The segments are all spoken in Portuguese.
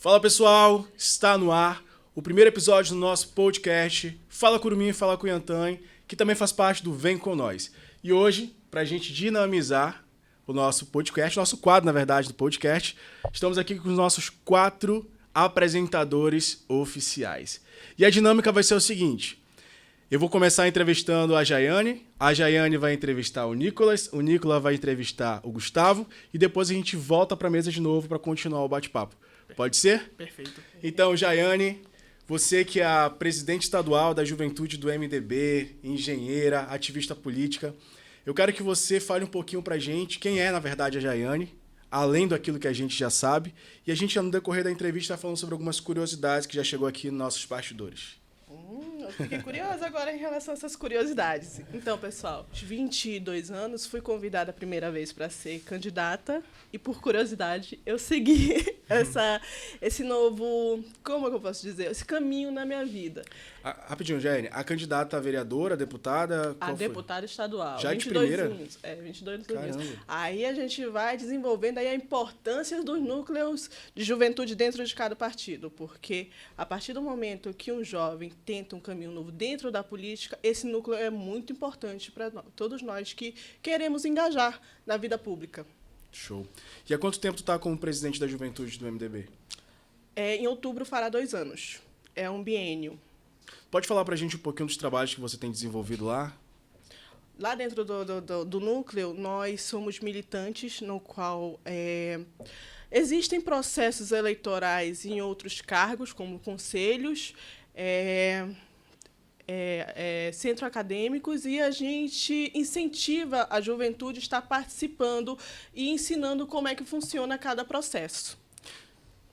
Fala pessoal, está no ar o primeiro episódio do nosso podcast Fala Curumim, Fala Cunhantã, que também faz parte do Vem Com Nós. E hoje, para a gente dinamizar o nosso podcast, nosso quadro, na verdade, do podcast, estamos aqui com os nossos 4 apresentadores oficiais. E a dinâmica vai ser o seguinte: eu vou começar entrevistando a Jaiane vai entrevistar o Nicolas vai entrevistar o Gustavo e depois a gente volta para a mesa de novo para continuar o bate-papo. Pode ser? Perfeito. Então, Jaiane, você que é a presidente estadual da Juventude do MDB, engenheira, ativista política, eu quero que você fale um pouquinho pra gente quem é, na verdade, a Jaiane, além daquilo que a gente já sabe, e a gente, no decorrer da entrevista, está falando sobre algumas curiosidades que já chegou aqui nos nossos bastidores. Eu fiquei curiosa agora em relação a essas curiosidades. Então, pessoal, aos 22 anos, fui convidada a primeira vez para ser candidata e, por curiosidade, eu segui esse novo, como é que eu posso dizer, esse caminho na minha vida. Rapidinho, Jaiane, a candidata a vereadora, deputada... A deputada estadual. Já de primeira? 22 Caramba. anos. Aí a gente vai desenvolvendo aí a importância dos núcleos de juventude dentro de cada partido, porque a partir do momento que um jovem tenta um caminho novo dentro da política, esse núcleo é muito importante para todos nós que queremos engajar na vida pública. Show. E há quanto tempo tu está como presidente da Juventude do MDB? Em outubro fará 2 anos. É um biênio. Pode falar pra gente um pouquinho dos trabalhos que você tem desenvolvido lá? Lá dentro do núcleo, nós somos militantes, no qual existem processos eleitorais em outros cargos, como conselhos, centro acadêmicos, e a gente incentiva a juventude a estar participando e ensinando como é que funciona cada processo.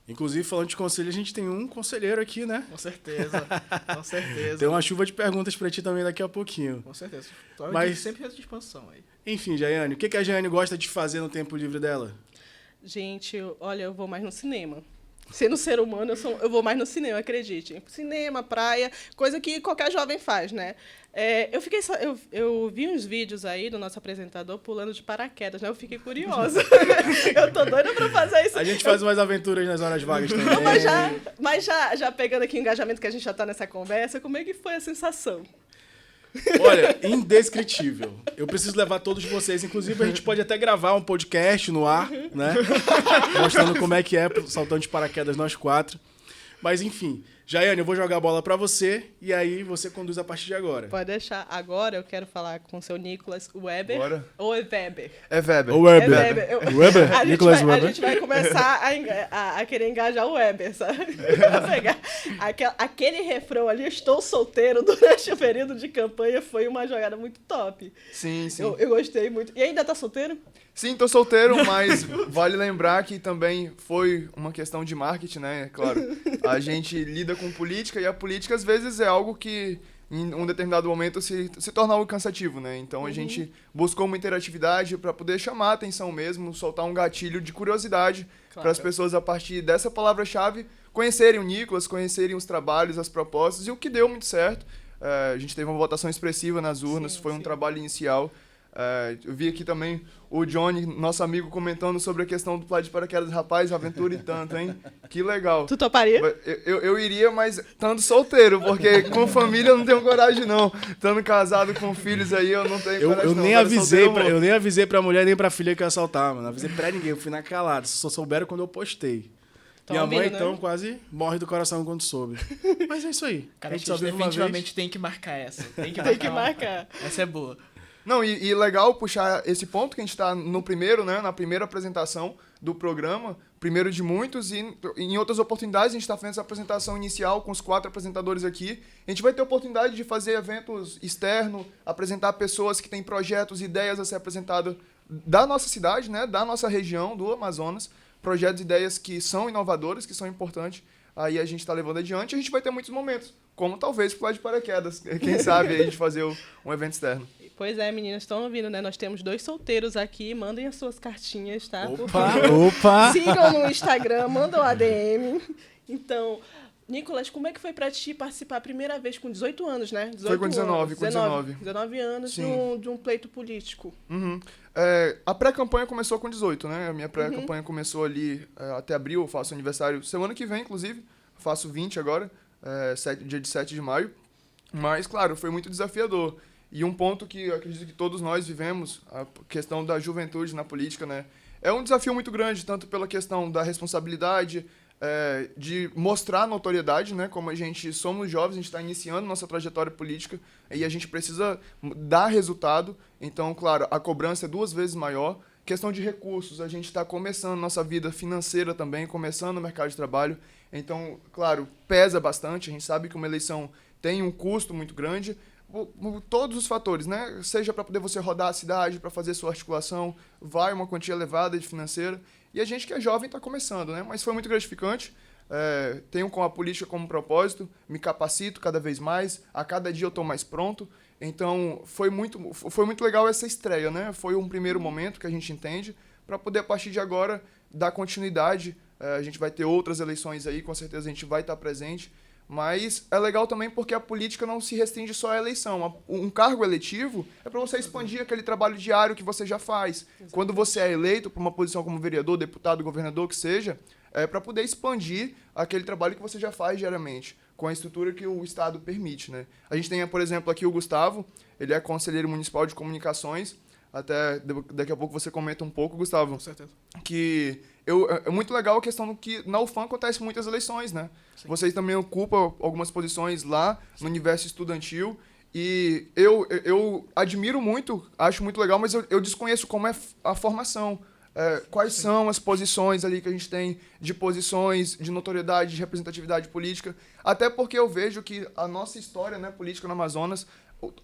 Inclusive, falando de conselho, a gente tem um conselheiro aqui, né? Com certeza, com certeza. Tem uma chuva de perguntas para ti também daqui a pouquinho. Com certeza. Mas sempre de expansão aí. Enfim, Jaiane, o que a Jaiane gosta de fazer no tempo livre dela? Gente, olha, eu vou mais no cinema. Sendo ser humano, eu vou mais no cinema, acredite. Cinema, praia, coisa que qualquer jovem faz, né? Eu vi uns vídeos aí do nosso apresentador pulando de paraquedas, né? Eu fiquei curiosa. Eu tô doida pra fazer isso. A gente faz umas aventuras nas horas vagas também. Não, mas já pegando aqui o engajamento que a gente já tá nessa conversa, como é que foi a sensação? Olha, indescritível. Eu preciso levar todos vocês. Inclusive, a gente pode até gravar um podcast no ar, né? Mostrando como é que é saltando de paraquedas nós 4. Mas, enfim. Jaiane, eu vou jogar a bola pra você e aí você conduz a partir de agora. Pode deixar. Agora eu quero falar com o seu Nicolas Weber. Bora. Ou é Weber? É Weber. O Weber. É Weber. Weber? Nicolas Weber. A gente vai começar a querer engajar o Weber, sabe? Pegar aquele refrão ali, estou solteiro, durante o período de campanha, foi uma jogada muito top. Sim, sim. Eu gostei muito. E ainda tá solteiro? Sim, tô solteiro, mas vale lembrar que também foi uma questão de marketing, né? Claro, a gente lida com política e a política, às vezes, é algo que, em um determinado momento, se torna algo cansativo, né? Então, a gente buscou uma interatividade para poder chamar a atenção mesmo, soltar um gatilho de curiosidade para as pessoas, a partir dessa palavra-chave, conhecerem o Nicolas, conhecerem os trabalhos, as propostas, e o que deu muito certo. A gente teve uma votação expressiva nas urnas, foi um trabalho inicial. Eu vi aqui também o Johnny, nosso amigo, comentando sobre a questão do pular de paraquedas. Rapaz, aventura e tanto, hein? Que legal. Tu toparia? Eu iria, mas estando solteiro, porque com família eu não tenho coragem, não. Estando casado com filhos aí, eu não tenho coragem, eu não. Eu nem avisei pra mulher nem pra filha que eu ia assaltar, mano. Não avisei pra ninguém, eu fui na calada. Só souberam quando eu postei. Minha mãe, então, quase morre do coração quando soube. Mas é isso aí. Cara, a gente só vive uma vez. definitivamente tem que marcar essa. Tem que marcar. Essa é boa. Não, e legal puxar esse ponto que a gente está no primeiro, né, na primeira apresentação do programa, primeiro de muitos, e em outras oportunidades a gente está fazendo essa apresentação inicial com os 4 apresentadores aqui. A gente vai ter a oportunidade de fazer eventos externos, apresentar pessoas que têm projetos, ideias a ser apresentadas da nossa cidade, né, da nossa região, do Amazonas, projetos e ideias que são inovadores, que são importantes. Aí a gente está levando adiante e a gente vai ter muitos momentos, como talvez pular de paraquedas. Quem sabe a gente fazer um evento externo. Pois é, meninas, estão ouvindo, né? Nós temos 2 solteiros aqui, mandem as suas cartinhas, tá? Opa! Sigam no Instagram, mandam ADM. Então, Nicolas, como é que foi para ti participar a primeira vez com 18 anos, né? 18 Foi com 19, anos, com 19. 19 anos Sim. de um pleito político. Uhum. A pré-campanha começou com 18, né? A minha pré-campanha começou ali até abril, eu faço aniversário semana que vem, inclusive. Faço 20 agora, dia de 7 de maio. Mas, claro, foi muito desafiador. E um ponto que eu acredito que todos nós vivemos, a questão da juventude na política, né? É um desafio muito grande, tanto pela questão da responsabilidade, de mostrar notoriedade, né? Como a gente somos jovens, a gente está iniciando nossa trajetória política e a gente precisa dar resultado. Então, claro, a cobrança é 2 vezes maior. Questão de recursos, a gente está começando nossa vida financeira também, começando o mercado de trabalho. Então, claro, pesa bastante. A gente sabe que uma eleição tem um custo muito grande. Todos os fatores, né? Seja para poder você rodar a cidade, para fazer sua articulação, vai uma quantia elevada de financeira. E a gente que é jovem está começando, né? Mas foi muito gratificante. Tenho com a política como propósito, me capacito cada vez mais, a cada dia eu estou mais pronto. Então, foi muito legal essa estreia, né? Foi um primeiro momento que a gente entende, para poder, a partir de agora, dar continuidade. A gente vai ter outras eleições aí, com certeza a gente vai estar presente. Mas é legal também porque a política não se restringe só à eleição. Um cargo eletivo é para você expandir aquele trabalho diário que você já faz. Quando você é eleito para uma posição como vereador, deputado, governador, que seja, é para poder expandir aquele trabalho que você já faz diariamente, com a estrutura que o Estado permite, né? A gente tem, por exemplo, aqui o Gustavo, ele é conselheiro municipal de comunicações. Até daqui a pouco você comenta um pouco, Gustavo. Com certeza. Que é muito legal a questão que na UFAM acontece muitas eleições, né? Sim. Vocês também ocupam algumas posições lá no universo estudantil. E eu admiro muito, acho muito legal, mas eu desconheço como é a formação. Quais são as posições ali que a gente tem de posições, de notoriedade, de representatividade política. Até porque eu vejo que a nossa história, né, política no Amazonas,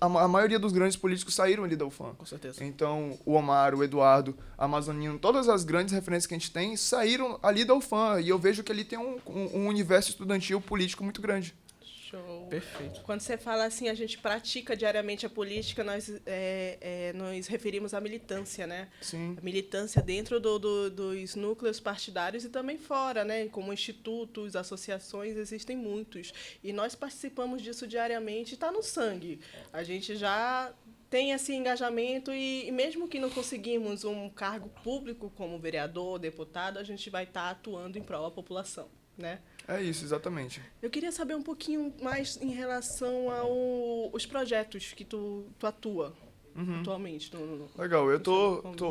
a maioria dos grandes políticos saíram ali da UFAM. Com certeza. Então, o Omar, o Eduardo, Amazonino, todas as grandes referências que a gente tem saíram ali da UFAM. E eu vejo que ali tem um universo estudantil político muito grande. Show. Perfeito. Quando você fala assim, a gente pratica diariamente a política, nós nos referimos à militância, né? Sim. A militância dentro dos núcleos partidários e também fora, né? Como institutos, associações, existem muitos. E nós participamos disso diariamente, está no sangue. A gente já tem esse engajamento e mesmo que não conseguimos um cargo público como vereador, deputado, a gente vai estar atuando em prol da população, né? É isso, exatamente. Eu queria saber um pouquinho mais em relação aos projetos que tu atua atualmente. Legal,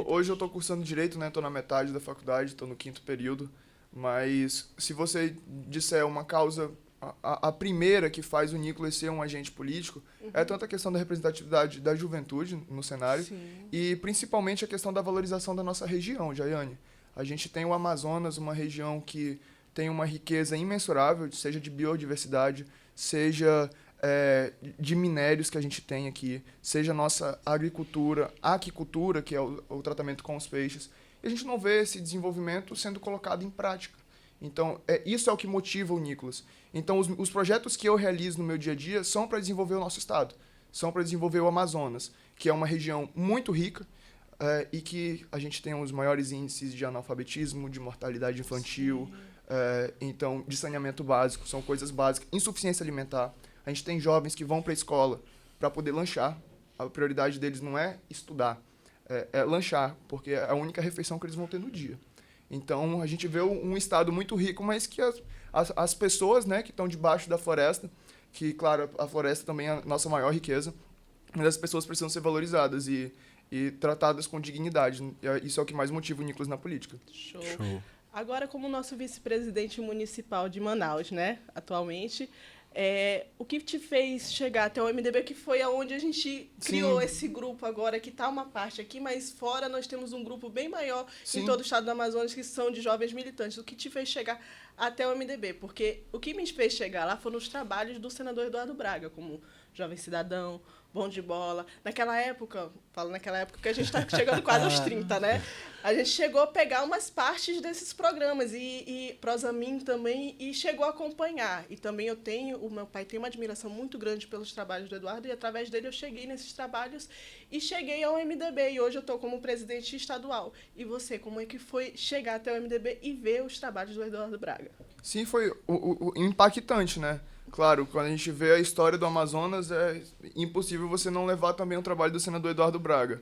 hoje eu estou cursando Direito, né? Estou na metade da faculdade, estou no 5º período, mas se você disser uma causa, a primeira que faz o Nicolas ser um agente político, é tanto a questão da representatividade da juventude no cenário, Sim. e principalmente a questão da valorização da nossa região, Jaiane. A gente tem o Amazonas, uma região que tem uma riqueza imensurável, seja de biodiversidade, seja de minérios que a gente tem aqui, seja nossa agricultura, aquicultura, que é o tratamento com os peixes. E a gente não vê esse desenvolvimento sendo colocado em prática. Então, isso é o que motiva o Nicolas. Então, os projetos que eu realizo no meu dia a dia são para desenvolver o nosso estado, são para desenvolver o Amazonas, que é uma região muito rica, e que a gente tem os maiores índices de analfabetismo, de mortalidade infantil, então, de saneamento básico, são coisas básicas, insuficiência alimentar. A gente tem jovens que vão para a escola para poder lanchar. A prioridade deles não é estudar, é lanchar, porque é a única refeição que eles vão ter no dia. Então, a gente vê um estado muito rico, mas que as pessoas, né, que estão debaixo da floresta, que, claro, a floresta também é a nossa maior riqueza, mas as pessoas precisam ser valorizadas e tratadas com dignidade. Isso é o que mais motiva o Nicolas na política. Show. Agora, como nosso vice-presidente municipal de Manaus, né, atualmente, o que te fez chegar até o MDB, que foi aonde a gente criou esse grupo agora, que está uma parte aqui, mas fora nós temos um grupo bem maior em todo o estado do Amazonas, que são de jovens militantes. O que te fez chegar até o MDB? Porque o que me fez chegar lá foram os trabalhos do senador Eduardo Braga, como Jovem Cidadão, Bom de Bola. Naquela época, falo naquela época que a gente está chegando quase aos 30, né? A gente chegou a pegar umas partes desses programas e Prosamin também, e chegou a acompanhar. E também o meu pai tem uma admiração muito grande pelos trabalhos do Eduardo, e através dele eu cheguei nesses trabalhos e cheguei ao MDB. E hoje eu estou como presidente estadual. E você, como é que foi chegar até o MDB e ver os trabalhos do Eduardo Braga? Sim, foi impactante, né? Claro, quando a gente vê a história do Amazonas, é impossível você não levar também o trabalho do senador Eduardo Braga.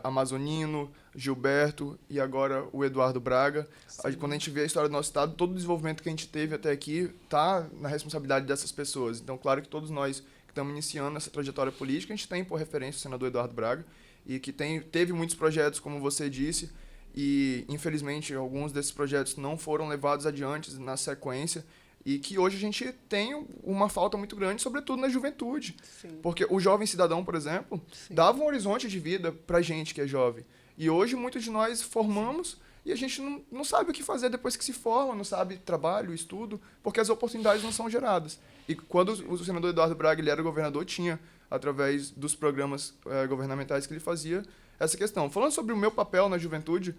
Amazonino, Gilberto e agora o Eduardo Braga. Quando a gente vê a história do nosso estado, todo o desenvolvimento que a gente teve até aqui está na responsabilidade dessas pessoas. Então, claro que todos nós que estamos iniciando essa trajetória política, a gente tem por referência o senador Eduardo Braga e que teve muitos projetos, como você disse, e infelizmente alguns desses projetos não foram levados adiante na sequência e que hoje a gente tem uma falta muito grande, sobretudo na juventude. Sim. Porque o jovem cidadão, por exemplo, Sim. dava um horizonte de vida pra gente que é jovem. E hoje muitos de nós formamos e a gente não sabe o que fazer depois que se forma, não sabe trabalho, estudo, porque as oportunidades não são geradas. E quando o senador Eduardo Braga ele era governador, tinha, através dos programas governamentais que ele fazia, essa questão. Falando sobre o meu papel na juventude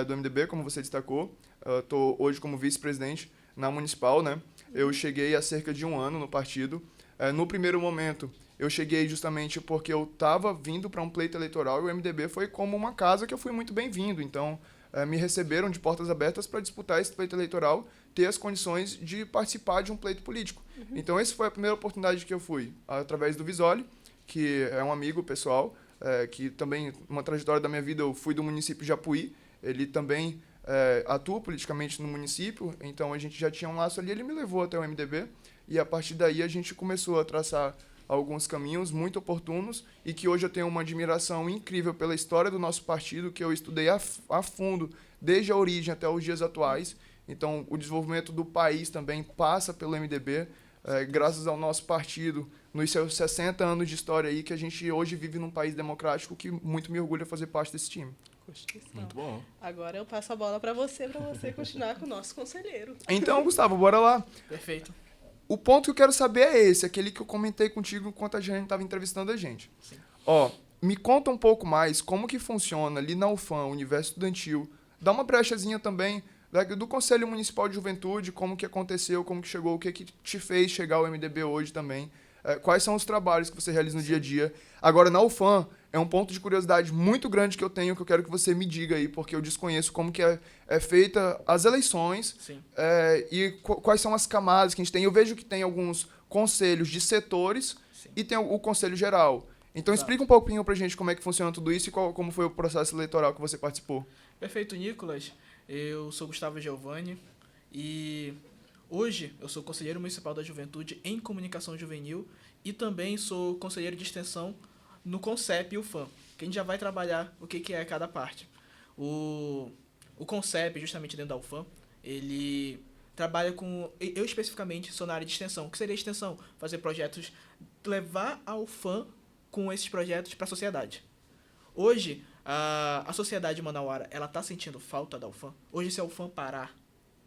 do MDB, como você destacou, estou hoje como vice-presidente na Municipal, né? Eu cheguei há cerca de 1 ano no partido. No primeiro momento, eu cheguei justamente porque eu estava vindo para um pleito eleitoral e o MDB foi como uma casa que eu fui muito bem-vindo. Então, me receberam de portas abertas para disputar esse pleito eleitoral, ter as condições de participar de um pleito político. Então, essa foi a primeira oportunidade que eu fui, através do Visoli, que é um amigo pessoal, que também, uma trajetória da minha vida, eu fui do município de Apuí, ele também atua politicamente no município, então a gente já tinha um laço ali, ele me levou até o MDB, e a partir daí a gente começou a traçar alguns caminhos muito oportunos e que hoje eu tenho uma admiração incrível pela história do nosso partido, que eu estudei a fundo, desde a origem até os dias atuais. Então, o desenvolvimento do país também passa pelo MDB, graças ao nosso partido, nos seus 60 anos de história aí, que a gente hoje vive num país democrático, que muito me orgulha fazer parte desse time. Muito bom. Agora eu passo a bola para você continuar com o nosso conselheiro. Então, Gustavo, bora lá. Perfeito. O ponto que eu quero saber é esse, aquele que eu comentei contigo enquanto a gente estava entrevistando a gente. Sim. Me conta um pouco mais como que funciona ali na UFAM, Universo Estudantil. Dá uma brechazinha também do Conselho Municipal de Juventude, como que aconteceu, como que chegou, o que te fez chegar ao MDB hoje também. Quais são os trabalhos que você realiza no dia a dia. Agora, na UFAM, é um ponto de curiosidade muito grande que eu tenho, que eu quero que você me diga aí, porque eu desconheço como que é feita as eleições. Sim. E quais são as camadas que a gente tem. Eu vejo que tem alguns conselhos de setores. Sim. E tem o Conselho Geral. Então, Exato. Explica um pouquinho pra gente como é que funciona tudo isso e como foi o processo eleitoral que você participou. Perfeito, Nicolas. Eu sou Gustavo Giovanni e hoje eu sou conselheiro municipal da juventude em comunicação juvenil e também sou conselheiro de extensão no CONCEP e UFAM, que a gente já vai trabalhar o que é cada parte. O CONCEP, justamente dentro da UFAM, ele trabalha com... Eu especificamente sou na área de extensão. O que seria extensão? Fazer projetos, levar a UFAM com esses projetos para a sociedade. Hoje, a sociedade manauara, ela está sentindo falta da UFAM. Hoje, se a UFAM parar,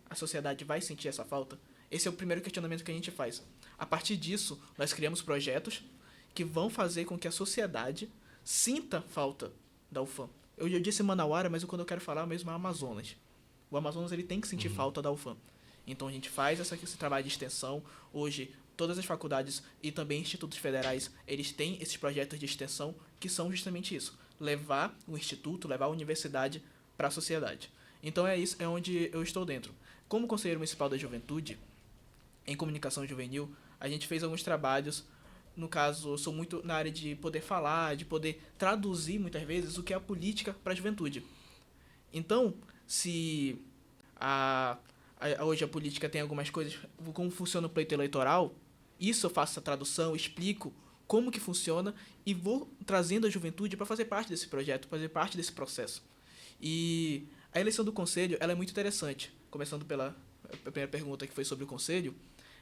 a sociedade vai sentir essa falta? Esse é o primeiro questionamento que a gente faz. A partir disso, nós criamos projetos que vão fazer com que a sociedade sinta falta da UFAM. Eu disse manauara, mas quando eu quero falar mesmo é Amazonas. O Amazonas ele tem que sentir falta da UFAM. Então a gente faz esse trabalho de extensão. Hoje, todas as faculdades e também institutos federais, eles têm esses projetos de extensão que são justamente isso. Levar o instituto, levar a universidade para a sociedade. Então é isso, é onde eu estou dentro. Como conselheiro municipal da juventude, em comunicação juvenil, a gente fez alguns trabalhos. No caso, eu sou muito na área de poder falar, de poder traduzir, muitas vezes, o que é a política para a juventude. Então, se hoje a política tem algumas coisas, como funciona o pleito eleitoral, isso eu faço a tradução, explico como que funciona e vou trazendo a juventude para fazer parte desse projeto, fazer parte desse processo. E a eleição do conselho, ela é muito interessante. Começando pela primeira pergunta, que foi sobre o conselho,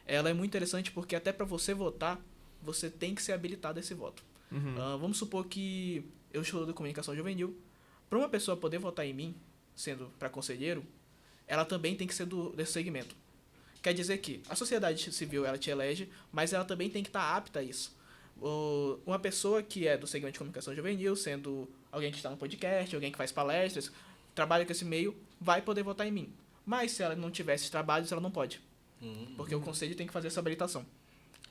ela é muito interessante porque até para você votar, você tem que ser habilitado a esse voto. Vamos supor que eu estou da comunicação juvenil. Para uma pessoa poder votar em mim, sendo para conselheiro, ela também tem que ser desse segmento. Quer dizer que a sociedade civil ela te elege, mas ela também tem que estar apta a isso. Uma pessoa que é do segmento de comunicação juvenil, sendo alguém que está no podcast, alguém que faz palestras, trabalha com esse meio, vai poder votar em mim. Mas se ela não tiver esses trabalhos, ela não pode. Porque o conselho tem que fazer essa habilitação.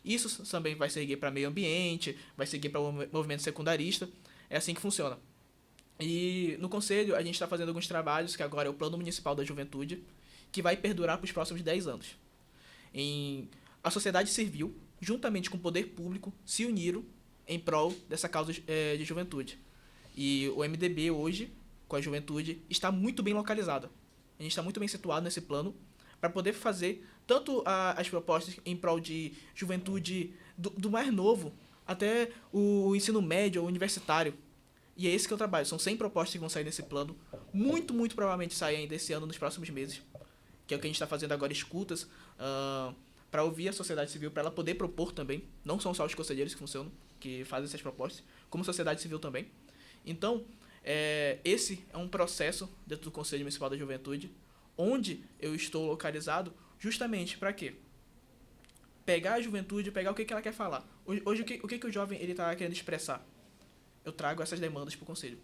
Isso também vai seguir para meio ambiente, vai seguir para o movimento secundarista. É assim que funciona. E no conselho a gente está fazendo alguns trabalhos, que agora é o Plano Municipal da Juventude, que vai perdurar para os próximos 10 anos. a sociedade civil, juntamente com o poder público, se uniram em prol dessa causa de juventude. E o MDB hoje, com a juventude, está muito bem localizado. A gente está muito bem situado nesse plano para poder fazer tanto as propostas em prol de juventude do mais novo até o ensino médio ou universitário. E é esse que eu trabalho. São 100 propostas que vão sair nesse plano. Muito, muito provavelmente saem ainda esse ano, nos próximos meses. Que é o que a gente está fazendo agora, escutas, para ouvir a sociedade civil, para ela poder propor também. Não são só os conselheiros que funcionam, que fazem essas propostas, como a sociedade civil também. Então, esse é um processo dentro do Conselho Municipal da Juventude, onde eu estou localizado justamente para quê? Pegar a juventude, pegar o que ela quer falar. Hoje, o que o jovem está querendo expressar? Eu trago essas demandas para o Conselho.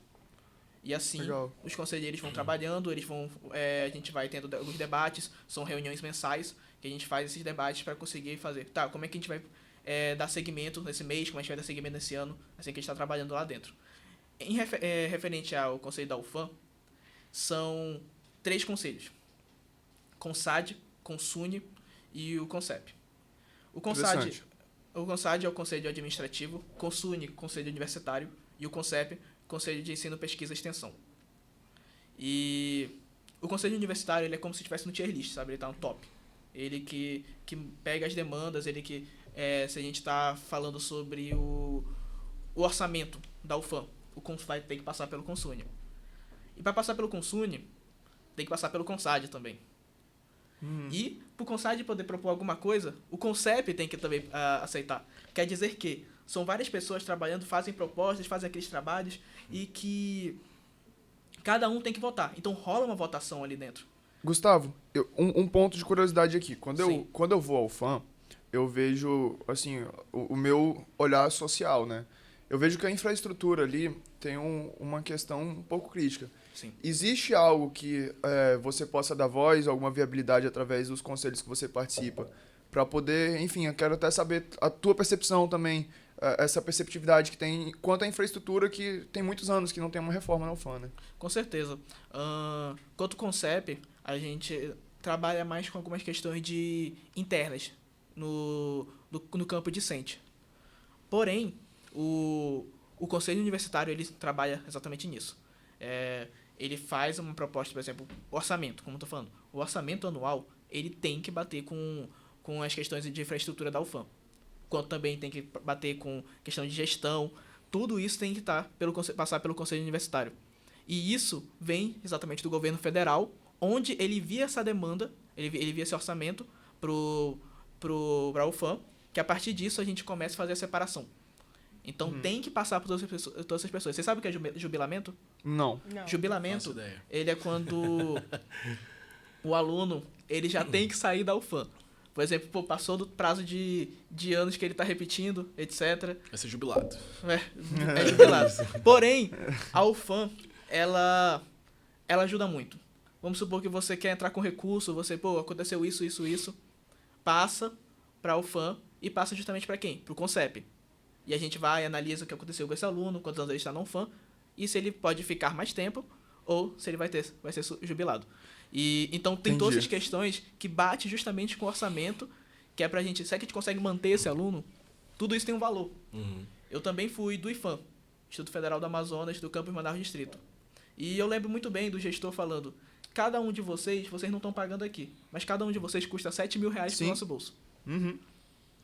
E assim, Legal. os conselheiros vão trabalhando, a gente vai tendo alguns debates, são reuniões mensais, que a gente faz esses debates para conseguir fazer, tá, como é que a gente vai dar seguimento nesse mês, como a gente vai dar seguimento nesse ano, assim que a gente está trabalhando lá dentro. Referente ao Conselho da UFAM, são 3 conselhos. CONSAD, CONSUNE e o CONCEP. O CONSAD é o Conselho Administrativo, CONSUNE, Conselho Universitário, e o CONCEP, Conselho de Ensino, Pesquisa e Extensão. E o Conselho Universitário, ele é como se estivesse no tier list, sabe? Ele está no top. Ele que pega as demandas, ele que, se a gente está falando sobre o orçamento da UFAM, o CONS vai ter que passar pelo CONSUNE. E para passar pelo CONSUNE, tem que passar pelo CONSAD também. E para o CONSAD poder propor alguma coisa, o CONCEP tem que também aceitar. Quer dizer que são várias pessoas trabalhando, fazem propostas, fazem aqueles trabalhos e que cada um tem que votar. Então rola uma votação ali dentro. Gustavo, um ponto de curiosidade aqui. Quando Sim. eu vou ao FAM, eu vejo, assim, o meu olhar social, né? Eu vejo que a infraestrutura ali tem uma questão um pouco crítica. Sim. Existe algo que você possa dar voz, alguma viabilidade através dos conselhos que você participa, para poder, enfim, eu quero até saber a tua percepção também, essa perceptividade que tem quanto à infraestrutura que tem muitos anos que não tem uma reforma na UFAM, né? Com certeza. Quanto ao CONCEP, a gente trabalha mais com algumas questões internas no campo discente. Porém, o Conselho Universitário ele trabalha exatamente nisso. Ele faz uma proposta, por exemplo, orçamento, como eu estou falando. O orçamento anual ele tem que bater com as questões de infraestrutura da UFAM. Quanto também tem que bater com questão de gestão. Tudo isso tem que passar pelo Conselho Universitário. E isso vem exatamente do governo federal, onde ele via essa demanda, ele via esse orçamento para a UFAM, que a partir disso a gente começa a fazer a separação. Então tem que passar por todas essas pessoas. Você sabe o que é jubilamento? Não. Não. Jubilamento, Faço ideia. ele é quando o aluno ele já tem que sair da UFAM. Por exemplo, passou do prazo de anos que ele está repetindo, etc. Vai ser jubilado. É jubilado. Porém, a UFAM, ela ajuda muito. Vamos supor que você quer entrar com recurso, aconteceu isso. Passa para a UFAM e passa justamente para quem? Para o CONCEP. E a gente vai, analisa o que aconteceu com esse aluno, quantos anos ele está na UFAM, e se ele pode ficar mais tempo, ou se ele vai ser jubilado. E então tem todas essas questões que bate justamente com o orçamento, que é pra gente, se é que a gente consegue manter esse aluno, tudo isso tem um valor. Eu também fui do IFAM, Instituto Federal do Amazonas, do Campus Manaus Distrito. E eu lembro muito bem do gestor falando, cada um de vocês não estão pagando aqui, mas cada um de vocês custa R$7 mil pro nosso bolso.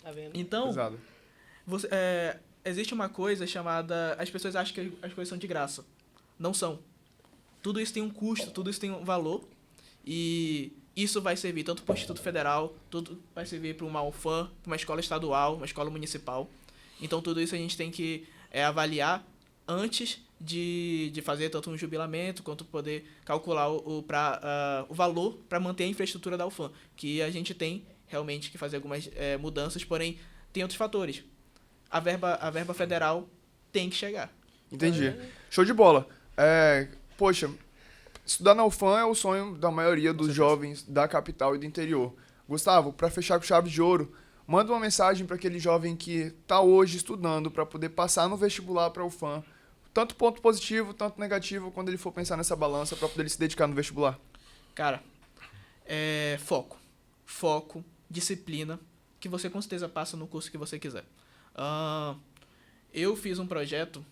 Tá vendo? Então, Pesado. existe uma coisa chamada, as pessoas acham que as coisas são de graça. Não são. Tudo isso tem um custo, tudo isso tem um valor. E isso vai servir tanto para o Instituto Federal, tudo vai servir para uma UFAM, para uma escola estadual, uma escola municipal. Então, tudo isso a gente tem que avaliar antes de fazer tanto um jubilamento, quanto poder calcular o valor para manter a infraestrutura da UFAM. Que a gente tem realmente que fazer algumas mudanças, porém, tem outros fatores. A verba federal tem que chegar. Entendi. Show de bola. Poxa, estudar na UFAM é o sonho da maioria dos jovens da capital e do interior. Gustavo, para fechar com chave de ouro, manda uma mensagem para aquele jovem que está hoje estudando para poder passar no vestibular para a UFAM. Tanto ponto positivo, tanto negativo, quando ele for pensar nessa balança para poder ele se dedicar no vestibular. Cara, foco. Foco, disciplina que você com certeza passa no curso que você quiser. Eu fiz um projeto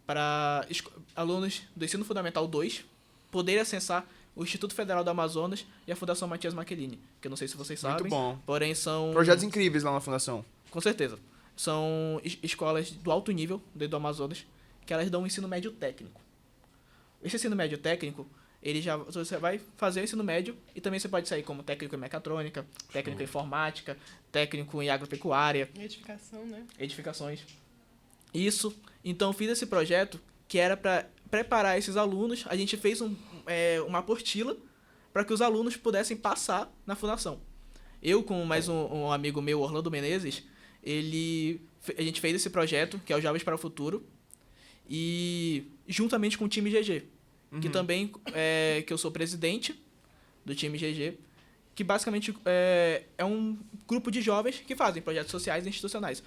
para alunos do Ensino Fundamental 2 poderem acessar o Instituto Federal do Amazonas e a Fundação Matias Michelini, que eu não sei se vocês sabem. Muito bom. Porém, são... Projetos incríveis lá na Fundação. Com certeza. São escolas do alto nível dentro do Amazonas, que elas dão um ensino médio técnico. Esse ensino médio técnico, você vai fazer o ensino médio e também você pode sair como técnico em mecatrônica, técnico em informática, técnico em agropecuária. Edificação, né? Edificações. Isso. Então, eu fiz esse projeto que era para preparar esses alunos. A gente fez uma apostila para que os alunos pudessem passar na fundação. Eu, com mais um amigo meu, Orlando Menezes, a gente fez esse projeto, que é o Jovens para o Futuro, e juntamente com o time GG, que também que eu sou presidente do time GG, que basicamente é um grupo de jovens que fazem projetos sociais e institucionais.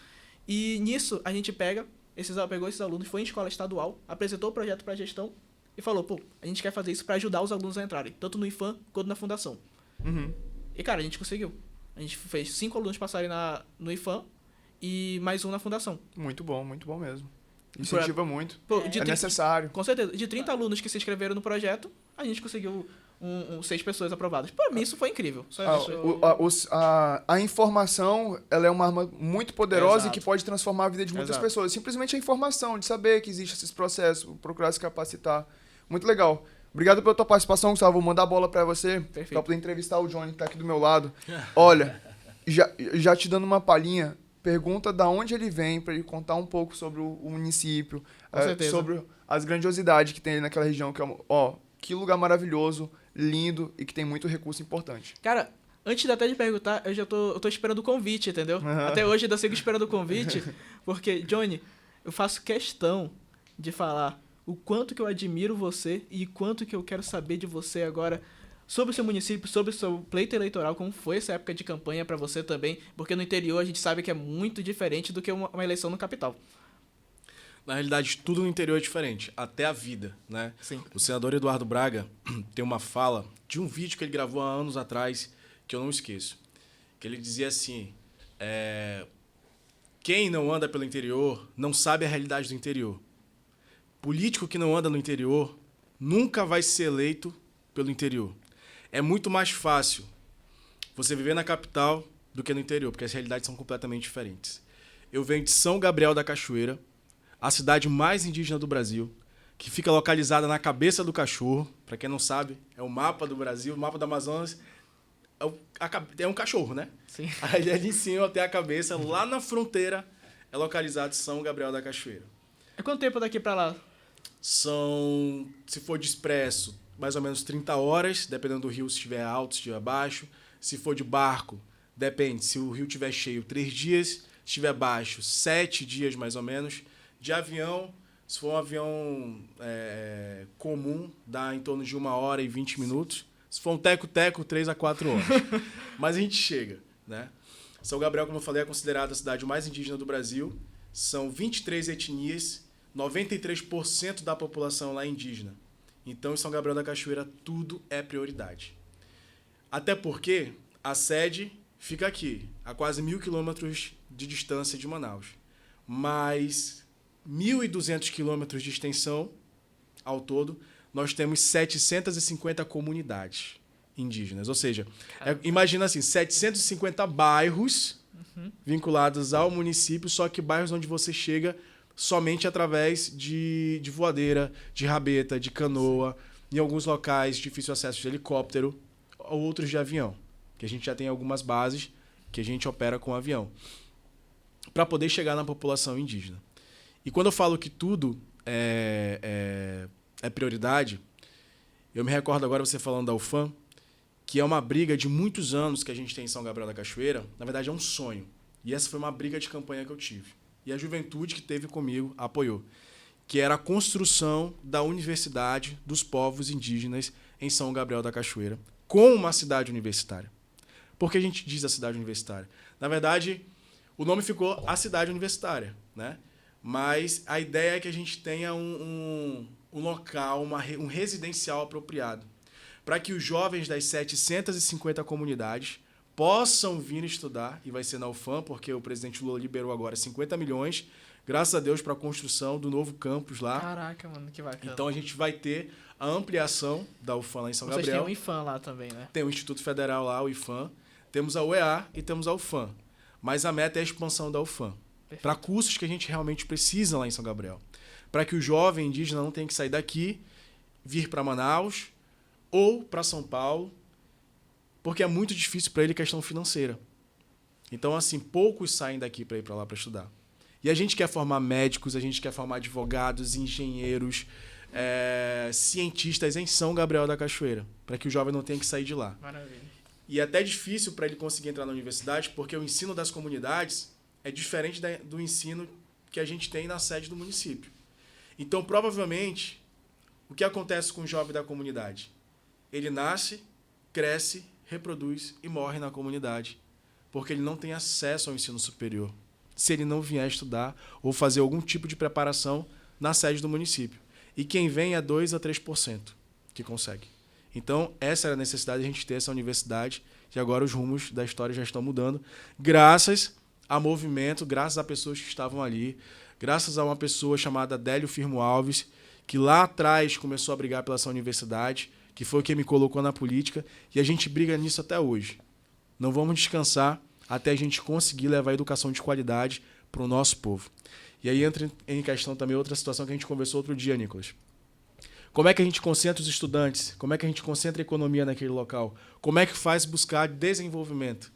E nisso a gente pegou esses alunos, foi em escola estadual, apresentou o projeto para a gestão e falou, a gente quer fazer isso para ajudar os alunos a entrarem, tanto no IFAM quanto na fundação. E, cara, a gente conseguiu. A gente fez 5 alunos passarem no IFAM e mais um na fundação. Muito bom mesmo. Incentiva muito. É necessário. Com certeza. De 30 alunos que se inscreveram no projeto, a gente conseguiu 6 pessoas aprovadas. Pra mim, isso foi incrível. A informação, ela é uma arma muito poderosa Exato. e que pode transformar a vida de muitas Exato. pessoas. Simplesmente a informação, de saber que existe esses processos, procurar se capacitar. Muito legal. Obrigado pela tua participação, Gustavo. Vou mandar a bola pra você, Perfeito. pra poder entrevistar o Johnny, que tá aqui do meu lado. Olha, já te dando uma palhinha, pergunta da onde ele vem, pra ele contar um pouco sobre o município, Com certeza. sobre as grandiosidades que tem ali naquela região, que que lugar maravilhoso, lindo e que tem muito recurso importante. Cara, antes até de perguntar, eu tô esperando o convite, entendeu? Até hoje eu ainda sigo esperando o convite, porque, Johnny, eu faço questão de falar o quanto que eu admiro você e quanto que eu quero saber de você agora sobre o seu município, sobre o seu pleito eleitoral, como foi essa época de campanha pra você também, porque no interior a gente sabe que é muito diferente do que uma eleição no capital. Na realidade, tudo no interior é diferente, até a vida, né? Sim. O senador Eduardo Braga tem uma fala de um vídeo que ele gravou há anos atrás, que eu não esqueço, que ele dizia assim, quem não anda pelo interior não sabe a realidade do interior. Político que não anda no interior nunca vai ser eleito pelo interior. É muito mais fácil você viver na capital do que no interior, porque as realidades são completamente diferentes. Eu venho de São Gabriel da Cachoeira, a cidade mais indígena do Brasil, que fica localizada na cabeça do cachorro. Para quem não sabe, é o mapa do Brasil, o mapa do Amazonas. É um cachorro, né? Sim. Aí ali em cima até a cabeça, lá na fronteira, é localizado São Gabriel da Cachoeira. É quanto tempo daqui pra lá? São, se for de expresso, mais ou menos 30 horas, dependendo do rio, se estiver alto, se estiver baixo. Se for de barco, depende. Se o rio estiver cheio, 3 dias. Se estiver baixo, 7 dias mais ou menos. De avião, se for um avião comum, dá em torno de 1 hora e 20 minutos. Se for um teco-teco, 3 a 4 horas. Mas a gente chega, né? São Gabriel, como eu falei, é considerada a cidade mais indígena do Brasil. São 23 etnias, 93% da população lá é indígena. Então, em São Gabriel da Cachoeira, tudo é prioridade. Até porque a sede fica aqui, a quase 1.000 quilômetros de distância de Manaus. Mas 1.200 quilômetros de extensão ao todo, nós temos 750 comunidades indígenas. Ou seja, imagina assim, 750 bairros vinculados ao município, só que bairros onde você chega somente através de voadeira, de rabeta, de canoa, em alguns locais difícil acesso de helicóptero, ou outros de avião, que a gente já tem algumas bases que a gente opera com avião, para poder chegar na população indígena. E quando eu falo que tudo é prioridade, eu me recordo agora você falando da UFAM, que é uma briga de muitos anos que a gente tem em São Gabriel da Cachoeira. Na verdade, é um sonho. E essa foi uma briga de campanha que eu tive. E a juventude que teve comigo apoiou. Que era a construção da Universidade dos Povos Indígenas em São Gabriel da Cachoeira, com uma cidade universitária. Por que a gente diz a cidade universitária? Na verdade, o nome ficou a cidade universitária, né? Mas a ideia é que a gente tenha um local, um residencial apropriado, para que os jovens das 750 comunidades possam vir estudar, e vai ser na UFAM, porque o presidente Lula liberou agora 50 milhões, graças a Deus, para a construção do novo campus lá. Caraca, mano, que bacana. Então a gente vai ter a ampliação da UFAM lá em São Vocês Gabriel. têm um IFAM lá também, né? Tem o Instituto Federal lá, o IFAM. Temos a UEA e temos a UFAM. Mas a meta é a expansão da UFAM. Para cursos que a gente realmente precisa lá em São Gabriel. Para que o jovem indígena não tenha que sair daqui, vir para Manaus ou para São Paulo, porque é muito difícil para ele questão financeira. Então, assim, poucos saem daqui para ir para lá para estudar. E a gente quer formar médicos, a gente quer formar advogados, engenheiros, cientistas em São Gabriel da Cachoeira, para que o jovem não tenha que sair de lá. Maravilha. E é até difícil para ele conseguir entrar na universidade, porque o ensino das comunidades é diferente do ensino que a gente tem na sede do município. Então, provavelmente, o que acontece com o jovem da comunidade? Ele nasce, cresce, reproduz e morre na comunidade, porque ele não tem acesso ao ensino superior, se ele não vier estudar ou fazer algum tipo de preparação na sede do município. E quem vem é 2 a 3% que consegue. Então, essa era a necessidade de a gente ter essa universidade, e agora os rumos da história já estão mudando, graças a movimento, graças a pessoas que estavam ali, graças a uma pessoa chamada Délio Firmo Alves, que lá atrás começou a brigar pela essa universidade, que foi quem me colocou na política, e a gente briga nisso até hoje. Não vamos descansar até a gente conseguir levar a educação de qualidade para o nosso povo. E aí entra em questão também outra situação que a gente conversou outro dia, Nicolas. Como é que a gente concentra os estudantes? Como é que a gente concentra a economia naquele local? Como é que faz buscar desenvolvimento?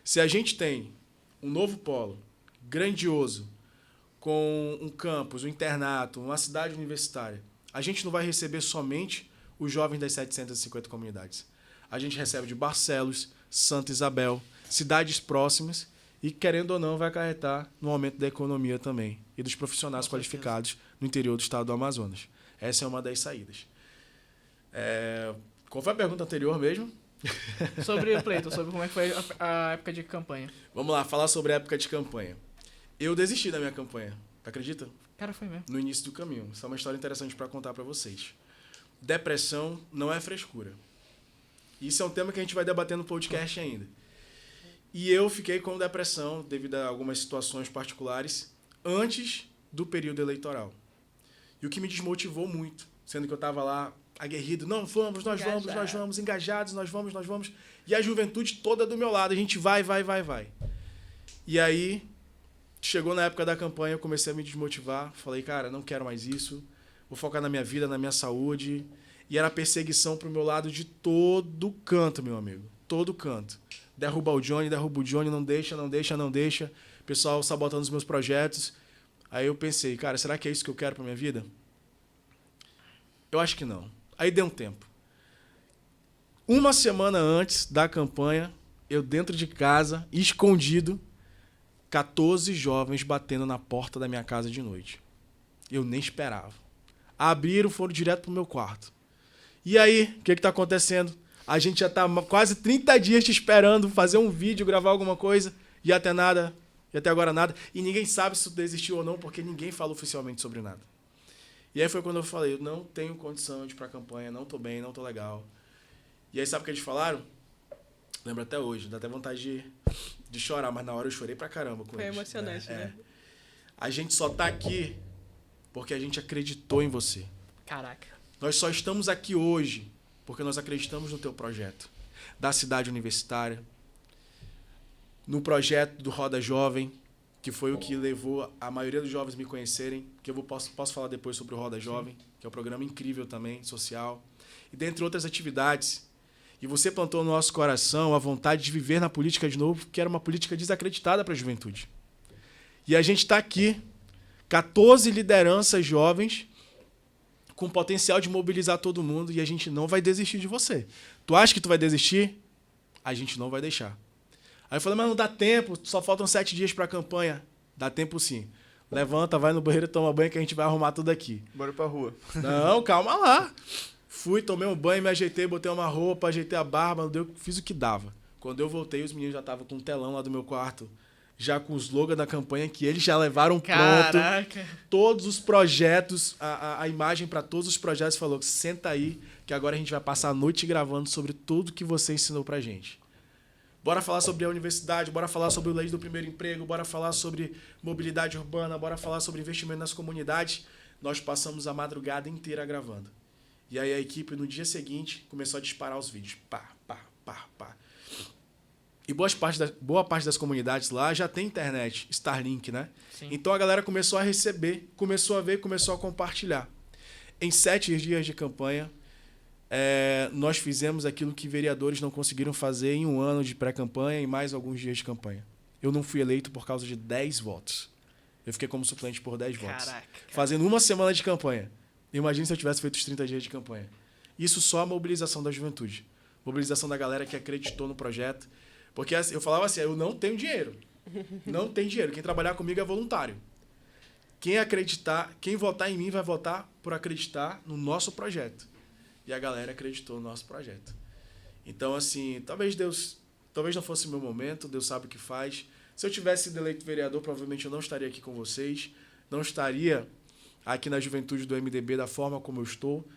Se a gente tem um novo polo grandioso, com um campus, um internato, uma cidade universitária, a gente não vai receber somente os jovens das 750 comunidades. A gente recebe de Barcelos, Santa Isabel, cidades próximas e, querendo ou não, vai acarretar no aumento da economia também e dos profissionais qualificados no interior do estado do Amazonas. Essa é uma das saídas. Qual foi a pergunta anterior mesmo? Sobre o pleito, sobre como é que foi a época de campanha. Vamos lá, falar sobre a época de campanha. Eu desisti da minha campanha, acredita? Cara, foi mesmo. No início do caminho. Isso é uma história interessante para contar para vocês. Depressão não é frescura. Isso é um tema que a gente vai debater no podcast ainda. E eu fiquei com depressão devido a algumas situações particulares antes do período eleitoral. E o que me desmotivou muito, sendo que eu estava lá aguerrido, não, vamos, nós vamos, engajados, nós vamos. E a juventude toda do meu lado, a gente vai. E aí, chegou na época da campanha, eu comecei a me desmotivar, falei, cara, não quero mais isso, vou focar na minha vida, na minha saúde. E era perseguição pro meu lado de todo canto, meu amigo, todo canto. Derruba o Johnny, não deixa. Pessoal sabotando os meus projetos. Aí eu pensei, cara, será que é isso que eu quero pra minha vida? Eu acho que não. Aí deu um tempo. Uma semana antes da campanha, eu dentro de casa, escondido, 14 jovens batendo na porta da minha casa de noite. Eu nem esperava. Abriram, foram direto pro meu quarto. E aí, o que tá acontecendo? A gente já tá quase 30 dias te esperando fazer um vídeo, gravar alguma coisa, e até agora nada. E ninguém sabe se tu desistiu ou não, porque ninguém fala oficialmente sobre nada. E aí foi quando eu falei, eu não tenho condição de ir pra campanha, não tô bem, não tô legal. E aí sabe o que eles falaram? Lembro até hoje, dá até vontade de chorar, mas na hora eu chorei pra caramba com Foi eles. emocionante, né? A gente só tá aqui porque a gente acreditou em você. Caraca. Nós só estamos aqui hoje porque nós acreditamos no teu projeto. Da cidade universitária, no projeto do Roda Jovem, que foi o que levou a maioria dos jovens me conhecerem, que eu posso falar depois sobre o Roda Jovem, que é um programa incrível também, social, e dentre outras atividades. E você plantou no nosso coração a vontade de viver na política de novo, que era uma política desacreditada para a juventude. E a gente está aqui, 14 lideranças jovens, com potencial de mobilizar todo mundo, e a gente não vai desistir de você. Tu acha que tu vai desistir? A gente não vai deixar. Aí eu falei, mas não dá tempo, só faltam 7 dias para a campanha. Dá tempo sim. Levanta, vai no banheiro, toma banho que a gente vai arrumar tudo aqui. Bora pra rua. Não, calma lá. Fui, tomei um banho, me ajeitei, botei uma roupa, ajeitei a barba, fiz o que dava. Quando eu voltei, os meninos já estavam com um telão lá do meu quarto, já com o slogan da campanha que eles já levaram pronto. Caraca. Todos os projetos, a imagem para todos os projetos falou, senta aí, que agora a gente vai passar a noite gravando sobre tudo que você ensinou pra gente. Bora falar sobre a universidade, bora falar sobre a lei do primeiro emprego, bora falar sobre mobilidade urbana, bora falar sobre investimento nas comunidades. Nós passamos a madrugada inteira gravando. E aí a equipe, no dia seguinte, começou a disparar os vídeos. Pá, pá, pá, pá. E boa parte das comunidades lá já tem internet, Starlink, né? Sim. Então a galera começou a receber, começou a ver, começou a compartilhar. Em 7 dias de campanha, nós fizemos aquilo que vereadores não conseguiram fazer em um ano de pré-campanha e mais alguns dias de campanha. Eu não fui eleito por causa de 10 votos. Eu fiquei como suplente por 10 votos. Caraca. Fazendo uma semana de campanha. Imagina se eu tivesse feito os 30 dias de campanha. Isso só a mobilização da juventude. Mobilização da galera que acreditou no projeto. Porque eu falava assim, eu não tenho dinheiro. Não tem dinheiro. Quem trabalhar comigo é voluntário. Quem acreditar, quem votar em mim vai votar por acreditar no nosso projeto. E a galera acreditou no nosso projeto. Então, assim, talvez não fosse o meu momento, Deus sabe o que faz. Se eu tivesse sido eleito vereador, provavelmente eu não estaria aqui com vocês. Não estaria aqui na juventude do MDB da forma como eu estou.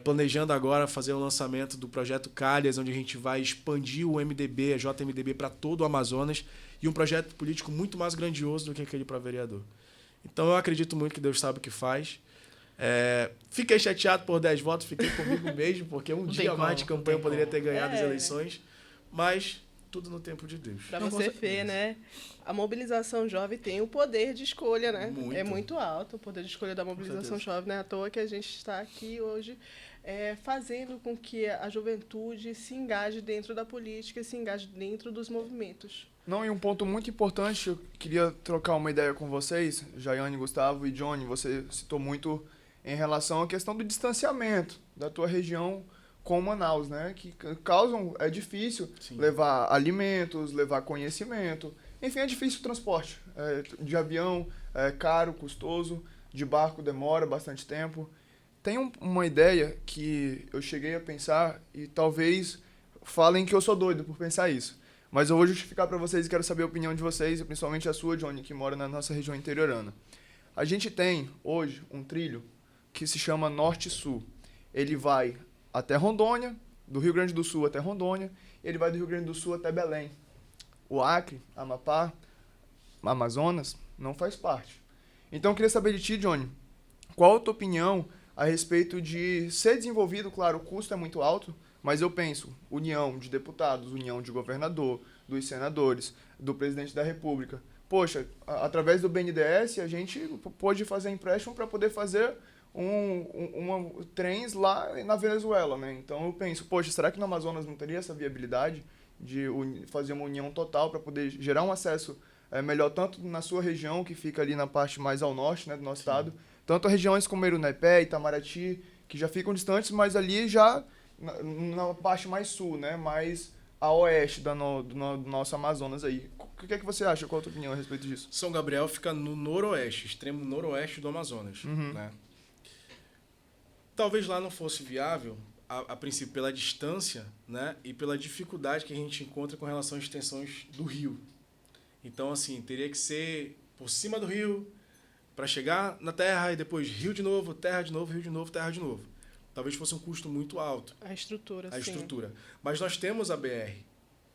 Planejando agora fazer o lançamento do projeto Calhas, onde a gente vai expandir o MDB, a JMDB, para todo o Amazonas, e um projeto político muito mais grandioso do que aquele para vereador. Então eu acredito muito que Deus sabe o que faz. Fiquei chateado por 10 votos, fiquei comigo mesmo, porque um dia a mais de campanha eu poderia ter ganhado as eleições, mas tudo no tempo de Deus. Para você ver, né? A mobilização jovem tem o poder de escolha, né? Muito. É muito alto o poder de escolha da mobilização jovem, não é à toa que a gente está aqui hoje fazendo com que a juventude se engaje dentro da política, se engaje dentro dos movimentos. Não, e um ponto muito importante, eu queria trocar uma ideia com vocês, Jaiane, Gustavo e Johnny, você citou muito em relação à questão do distanciamento da tua região com Manaus, né? Que causam, é difícil Sim. levar alimentos, levar conhecimento, enfim, é difícil o transporte. De avião é caro, custoso, de barco demora bastante tempo. Tem uma ideia que eu cheguei a pensar e talvez falem que eu sou doido por pensar isso. Mas eu vou justificar para vocês e quero saber a opinião de vocês, e principalmente a sua, Johnny, que mora na nossa região interiorana. A gente tem, hoje, um trilho que se chama Norte-Sul. Ele vai até Rondônia, do Rio Grande do Sul até Rondônia, e ele vai do Rio Grande do Sul até Belém. O Acre, Amapá, Amazonas, não faz parte. Então eu queria saber de ti, Johnny, qual a tua opinião a respeito de ser desenvolvido? Claro, o custo é muito alto, mas eu penso, união de deputados, união de governador, dos senadores, do presidente da República. Poxa, através do BNDES, a gente pôde fazer empréstimo para poder fazer trens lá na Venezuela, né? Então eu penso, poxa, será que no Amazonas não teria essa viabilidade de fazer uma união total para poder gerar um acesso melhor, tanto na sua região, que fica ali na parte mais ao norte, né, do nosso estado, tanto regiões como Erunepé, Itamaraty, que já ficam distantes, mas ali já na parte mais sul, né, mais a oeste do nosso Amazonas aí. O que é que você acha? Qual a tua opinião a respeito disso? São Gabriel fica no noroeste, extremo noroeste do Amazonas, né? Talvez lá não fosse viável, a princípio pela distância, né, e pela dificuldade que a gente encontra com relação às extensões do rio. Então, assim, teria que ser por cima do rio para chegar na terra e depois rio de novo, terra de novo, rio de novo, terra de novo. Talvez fosse um custo muito alto. A estrutura, A estrutura. Mas nós temos a BR,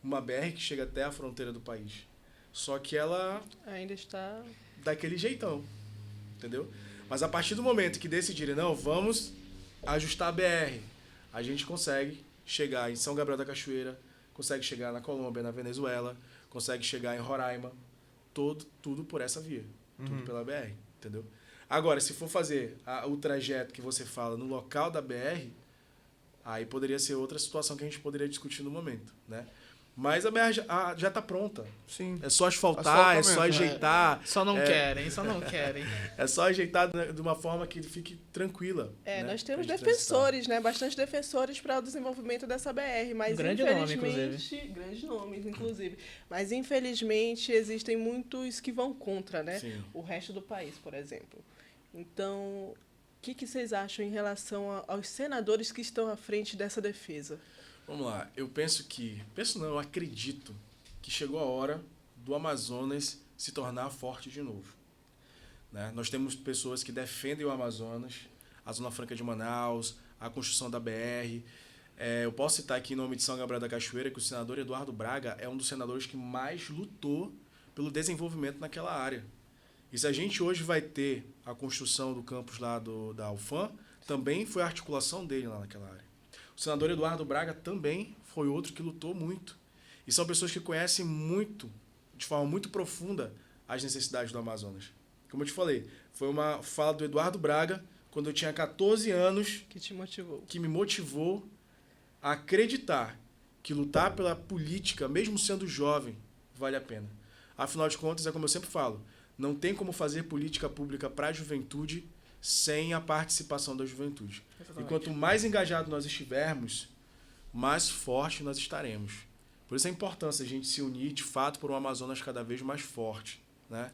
uma BR que chega até a fronteira do país. Só que ela ainda está daquele jeitão, entendeu? Mas a partir do momento que decidirem, não, vamos ajustar a BR, a gente consegue chegar em São Gabriel da Cachoeira, consegue chegar na Colômbia, na Venezuela, consegue chegar em Roraima, tudo por essa via, tudo pela BR, entendeu? Agora, se for fazer o trajeto que você fala no local da BR, aí poderia ser outra situação que a gente poderia discutir no momento, né? Mas a BR já está pronta. Sim. É só asfaltar, é só ajeitar. Só não querem. É só ajeitar de uma forma que fique tranquila. Né? Nós temos pra gente defensores, né? Bastante defensores para o desenvolvimento dessa BR, mas Grande nome, infelizmente... Grandes nomes, inclusive. Mas infelizmente existem muitos que vão contra, né? Sim. O resto do país, por exemplo. Então, o que vocês acham em relação aos senadores que estão à frente dessa defesa? Vamos lá, eu eu acredito que chegou a hora do Amazonas se tornar forte de novo. Né? Nós temos pessoas que defendem o Amazonas, a Zona Franca de Manaus, a construção da BR. Eu posso citar aqui em nome de São Gabriel da Cachoeira que o senador Eduardo Braga é um dos senadores que mais lutou pelo desenvolvimento naquela área. E se a gente hoje vai ter a construção do campus lá da UFAM, também foi a articulação dele lá naquela área. O senador Eduardo Braga também foi outro que lutou muito. E são pessoas que conhecem muito, de forma muito profunda, as necessidades do Amazonas. Como eu te falei, foi uma fala do Eduardo Braga, quando eu tinha 14 anos, Que te motivou. que me motivou a acreditar que lutar pela política, mesmo sendo jovem, vale a pena. Afinal de contas, é como eu sempre falo, não tem como fazer política pública para a juventude sem a participação da juventude. Exatamente. E quanto mais engajado nós estivermos, mais forte nós estaremos. Por isso a importância de a gente se unir, de fato, por um Amazonas cada vez mais forte, né?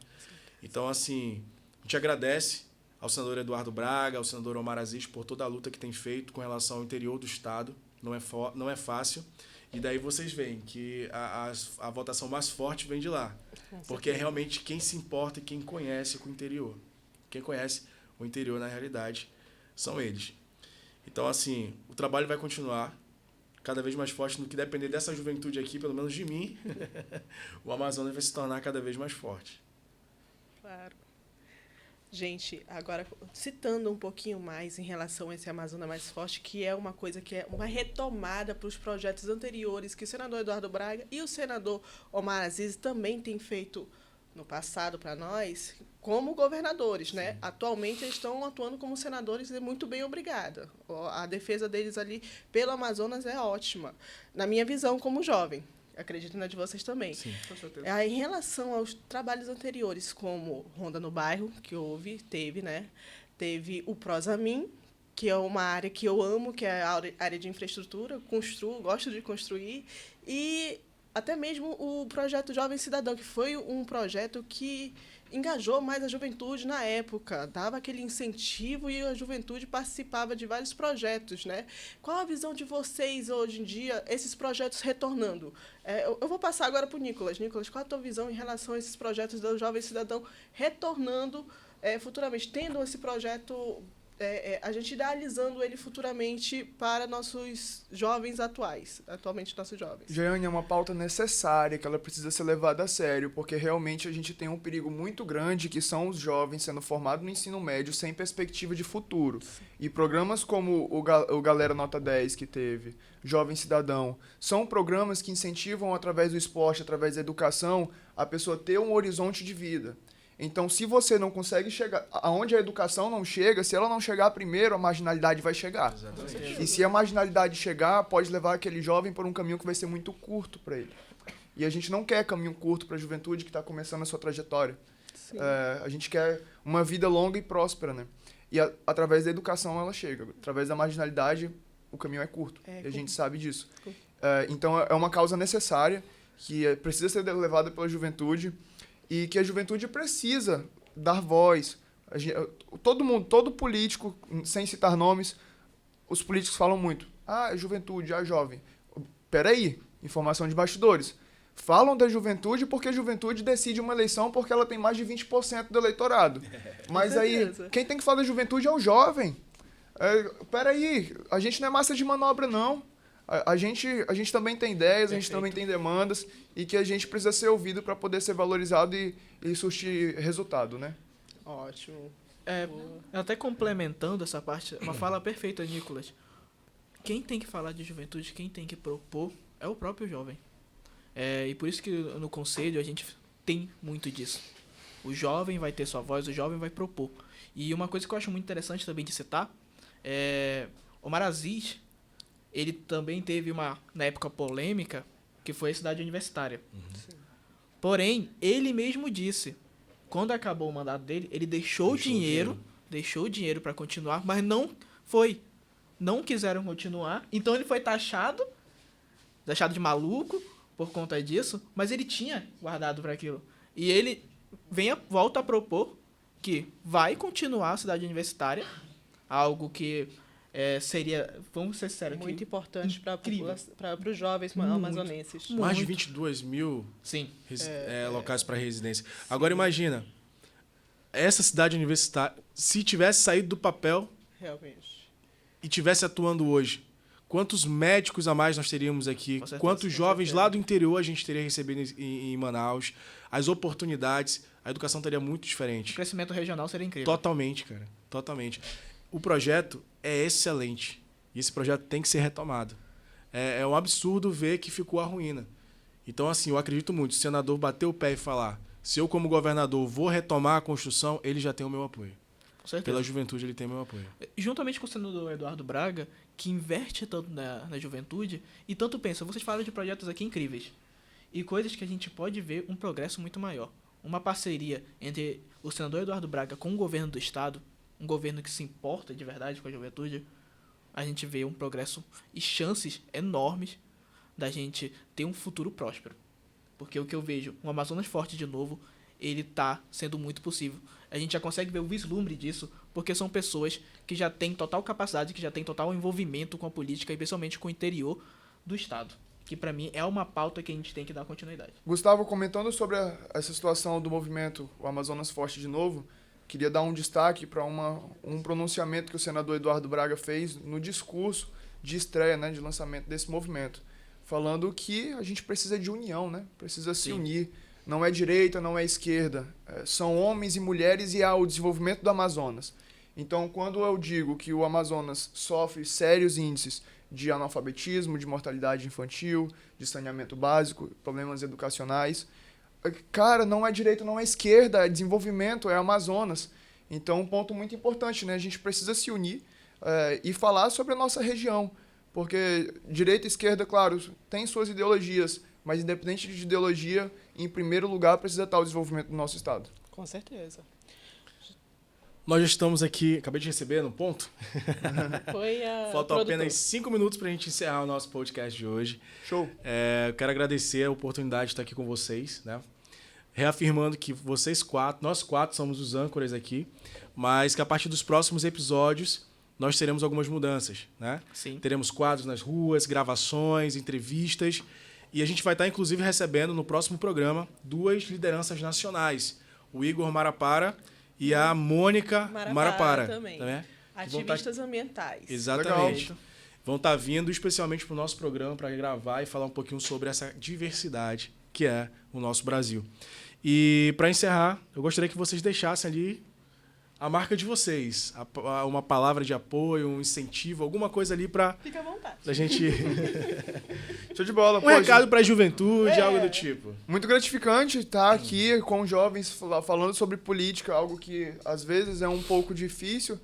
Então, assim, a gente agradece ao senador Eduardo Braga, ao senador Omar Aziz por toda a luta que tem feito com relação ao interior do Estado. Não é fácil. E daí vocês veem que a votação mais forte vem de lá. Porque é realmente quem se importa e quem conhece o interior. Quem conhece o interior, na realidade, são eles. Então, assim, o trabalho vai continuar cada vez mais forte no que depender dessa juventude aqui, pelo menos de mim. O Amazonas vai se tornar cada vez mais forte. Claro. Gente, agora citando um pouquinho mais em relação a esse Amazonas Mais Forte, que é uma coisa que é uma retomada para os projetos anteriores que o senador Eduardo Braga e o senador Omar Aziz também têm feito no passado para nós, como governadores, né? Atualmente eles estão atuando como senadores e muito bem obrigada. A defesa deles ali pelo Amazonas é ótima, na minha visão como jovem. Acredito na de vocês também. Sim. Com certeza. Em relação aos trabalhos anteriores, como Ronda no Bairro, que teve, né? Teve o Prosamin, que é uma área que eu amo, que é a área de infraestrutura, gosto de construir, e até mesmo o projeto Jovem Cidadão, que foi um projeto que engajou mais a juventude na época, dava aquele incentivo e a juventude participava de vários projetos, né? Qual a visão de vocês hoje em dia, esses projetos retornando? Eu vou passar agora para o Nicolas. Nicolas, qual a tua visão em relação a esses projetos do Jovem Cidadão retornando futuramente, tendo esse projeto, a gente idealizando ele futuramente para nossos jovens atualmente nossos jovens? Jaiane, é uma pauta necessária, que ela precisa ser levada a sério, porque realmente a gente tem um perigo muito grande, que são os jovens sendo formados no ensino médio sem perspectiva de futuro. E programas como o Galera Nota 10 que teve, Jovem Cidadão, são programas que incentivam, através do esporte, através da educação, a pessoa ter um horizonte de vida. Então, se você não consegue chegar aonde a educação não chega, se ela não chegar primeiro, a marginalidade vai chegar. Exatamente. E se a marginalidade chegar, pode levar aquele jovem por um caminho que vai ser muito curto para ele. E a gente não quer caminho curto para a juventude que está começando a sua trajetória. A gente quer uma vida longa e próspera, né? E através da educação ela chega. Através da marginalidade, o caminho é curto. E a gente sabe disso. Então, é uma causa necessária que precisa ser levada pela juventude. E que a juventude precisa dar voz. Todo mundo, todo político, sem citar nomes, os políticos falam muito. A juventude, a jovem. Peraí, informação de bastidores. Falam da juventude porque a juventude decide uma eleição porque ela tem mais de 20% do eleitorado. Mas aí, quem tem que falar da juventude é o jovem. Peraí, a gente não é massa de manobra, não. A gente também tem ideias, a gente também tem demandas e que a gente precisa ser ouvido para poder ser valorizado e surtir resultado, né? Ótimo. Até complementando essa parte, uma fala perfeita, Nicolas. Quem tem que falar de juventude, quem tem que propor é o próprio jovem. E por isso que no conselho a gente tem muito disso. O jovem vai ter sua voz, o jovem vai propor. E uma coisa que eu acho muito interessante também de citar é Omar Aziz. Ele também teve na época, polêmica, que foi a cidade universitária. Porém, ele mesmo disse, quando acabou o mandato dele, ele deixou o dinheiro para continuar, mas não quiseram continuar. Então ele foi taxado de maluco por conta disso, mas ele tinha guardado para aquilo. E ele volta a propor que vai continuar a cidade universitária, algo que seria, vamos ser sérios, Muito importante para os jovens Muito. amazonenses. Mais de 22 mil Sim. locais para residência. Agora imagina, essa cidade universitária, se tivesse saído do papel Realmente. e tivesse atuando hoje, quantos médicos a mais nós teríamos aqui, Com certeza, quantos com jovens certeza. lá do interior a gente teria recebido em Manaus, as oportunidades, a educação estaria muito O diferente. crescimento regional seria incrível. Totalmente, cara. Totalmente. O projeto é excelente. E esse projeto tem que ser retomado. É um absurdo ver que ficou a ruína. Então, assim, eu acredito muito. Se o senador bater o pé e falar, se eu, como governador, vou retomar a construção, ele já tem o meu apoio. Com certeza. Pela juventude, ele tem o meu apoio. Juntamente com o senador Eduardo Braga, que investe tanto na juventude, e tanto pensa, vocês falam de projetos aqui incríveis, e coisas que a gente pode ver um progresso muito maior. Uma parceria entre o senador Eduardo Braga com o governo do estado, um governo que se importa de verdade com a juventude, a gente vê um progresso e chances enormes da gente ter um futuro próspero. Porque o que eu vejo, um Amazonas forte de novo, ele tá sendo muito possível. A gente já consegue ver o vislumbre disso, porque são pessoas que já têm total capacidade, que já têm total envolvimento com a política e principalmente com o interior do estado. Que pra mim é uma pauta que a gente tem que dar continuidade. Gustavo, comentando sobre essa situação do movimento O Amazonas Forte de Novo, queria dar um destaque para um pronunciamento que o senador Eduardo Braga fez no discurso de estreia, né, de lançamento desse movimento, falando que a gente precisa de união, né? Precisa se Sim. unir. Não é direita, não é esquerda. São homens e mulheres e há o desenvolvimento do Amazonas. Então, quando eu digo que o Amazonas sofre sérios índices de analfabetismo, de mortalidade infantil, de saneamento básico, problemas educacionais, cara, não é direita, não é esquerda, é desenvolvimento, é Amazonas. Então, um ponto muito importante, né? A gente precisa se unir e falar sobre a nossa região. Porque direita e esquerda, claro, tem suas ideologias, mas independente de ideologia, em primeiro lugar precisa estar o desenvolvimento do nosso estado. Com certeza. Nós já estamos aqui, acabei de receber no ponto. Foi a Faltam produtora. apenas 5 minutos para a gente encerrar o nosso podcast de hoje. Show! Eu quero agradecer a oportunidade de estar aqui com vocês, né? Reafirmando que nós quatro somos os âncoras aqui, mas que a partir dos próximos episódios nós teremos algumas mudanças, né? Sim. Teremos quadros nas ruas, gravações, entrevistas, e a gente vai estar inclusive recebendo no próximo programa 2 lideranças nacionais, o Igor Marapara e a Mônica Marapara também. Né? Ativistas ambientais. Exatamente. Legal. Vão estar vindo especialmente para o nosso programa para gravar e falar um pouquinho sobre essa diversidade que é o nosso Brasil. E para encerrar, eu gostaria que vocês deixassem ali a marca de vocês, uma palavra de apoio, um incentivo, alguma coisa ali para Fica à vontade. a gente... Show de bola, um recado para a juventude, algo do tipo. Muito gratificante estar aqui com jovens falando sobre política, algo que às vezes é um pouco difícil,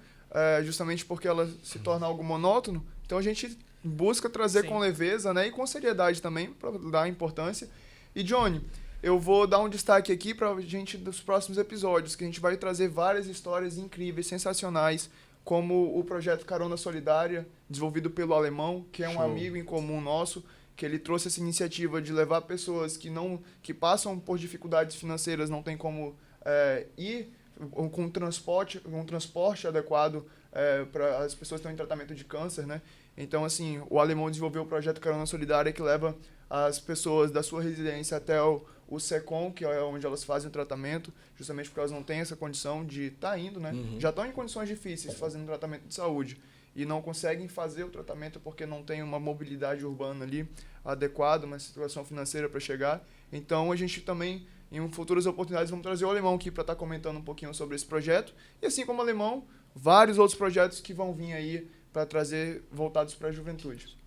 justamente porque ela se torna algo monótono. Então a gente busca trazer Sim. com leveza, né, e com seriedade também, para dar importância. E Johnny, eu vou dar um destaque aqui para a gente dos próximos episódios, que a gente vai trazer várias histórias incríveis, sensacionais, como o projeto Carona Solidária, desenvolvido pelo Alemão, que é um Show. amigo em comum nosso, que ele trouxe essa iniciativa de levar pessoas que passam por dificuldades financeiras, não tem como ir com um transporte adequado para as pessoas que estão em tratamento de câncer, né? Então, assim, o Alemão desenvolveu o projeto Carona Solidária, que leva as pessoas da sua residência até o SECOM, que é onde elas fazem o tratamento, justamente porque elas não têm essa condição de estar indo, né? Uhum. Já estão em condições difíceis fazendo tratamento de saúde e não conseguem fazer o tratamento porque não tem uma mobilidade urbana ali adequada, uma situação financeira para chegar. Então, a gente também, em futuras oportunidades, vamos trazer o Alemão aqui para estar comentando um pouquinho sobre esse projeto. E assim como o Alemão, vários outros projetos que vão vir aí para trazer voltados para a juventude.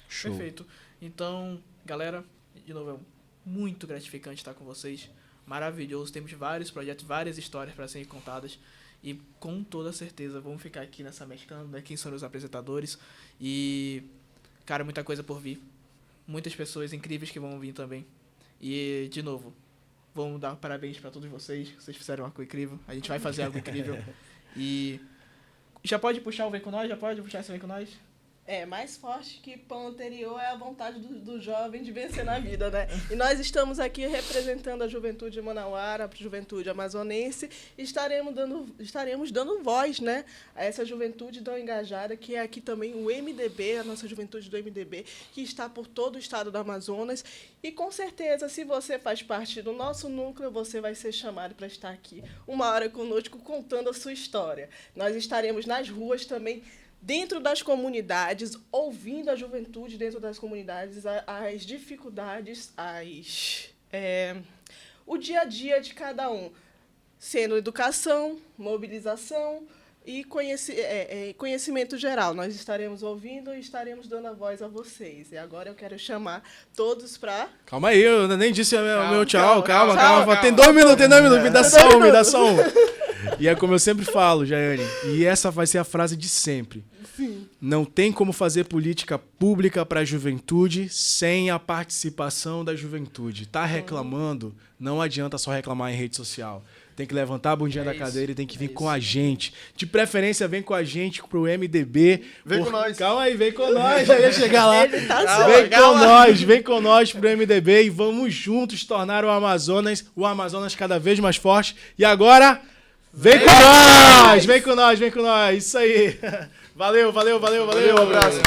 Show. Perfeito. Então, galera, de novo, é muito gratificante estar com vocês. Maravilhoso. Temos vários projetos, várias histórias para serem contadas. E com toda certeza vamos ficar aqui nessa mesclando, né? Quem são os apresentadores. E, cara, muita coisa por vir. Muitas pessoas incríveis que vão vir também. E, de novo, vamos dar parabéns para todos vocês. Vocês fizeram algo incrível. A gente vai fazer algo incrível. E já pode puxar o Vem Com Nós? Já pode puxar esse Vem Com Nós? Mais forte que pão anterior é a vontade do jovem de vencer na vida, né? E nós estamos aqui representando a juventude manauara, a juventude amazonense, e estaremos dando voz, né, a essa juventude tão engajada, que é aqui também o MDB, a nossa juventude do MDB, que está por todo o estado do Amazonas. E, com certeza, se você faz parte do nosso núcleo, você vai ser chamado para estar aqui uma hora conosco contando a sua história. Nós estaremos nas ruas também, dentro das comunidades, ouvindo a juventude dentro das comunidades, as dificuldades, o dia a dia de cada um, sendo educação, mobilização e conhecimento geral. Nós estaremos ouvindo e estaremos dando a voz a vocês. E agora eu quero chamar todos para... Calma aí, eu nem disse o meu tchau. Calma. calma. Tem 2 minutos, me dá só um. E é como eu sempre falo, Jaiane, e essa vai ser a frase de sempre. Sim. Não tem como fazer política pública para a juventude sem a participação da juventude. Tá reclamando, não adianta só reclamar em rede social. Tem que levantar a bundinha da cadeira e tem que vir com a gente. De preferência, vem com a gente pro MDB. Vem com nós. Calma aí, vem com nós. Já ia chegar lá. Ele tá Vem com nós pro MDB e vamos juntos tornar o Amazonas cada vez mais forte. E agora, vem com nós! Vem com nós! Isso aí. Valeu. Um abraço.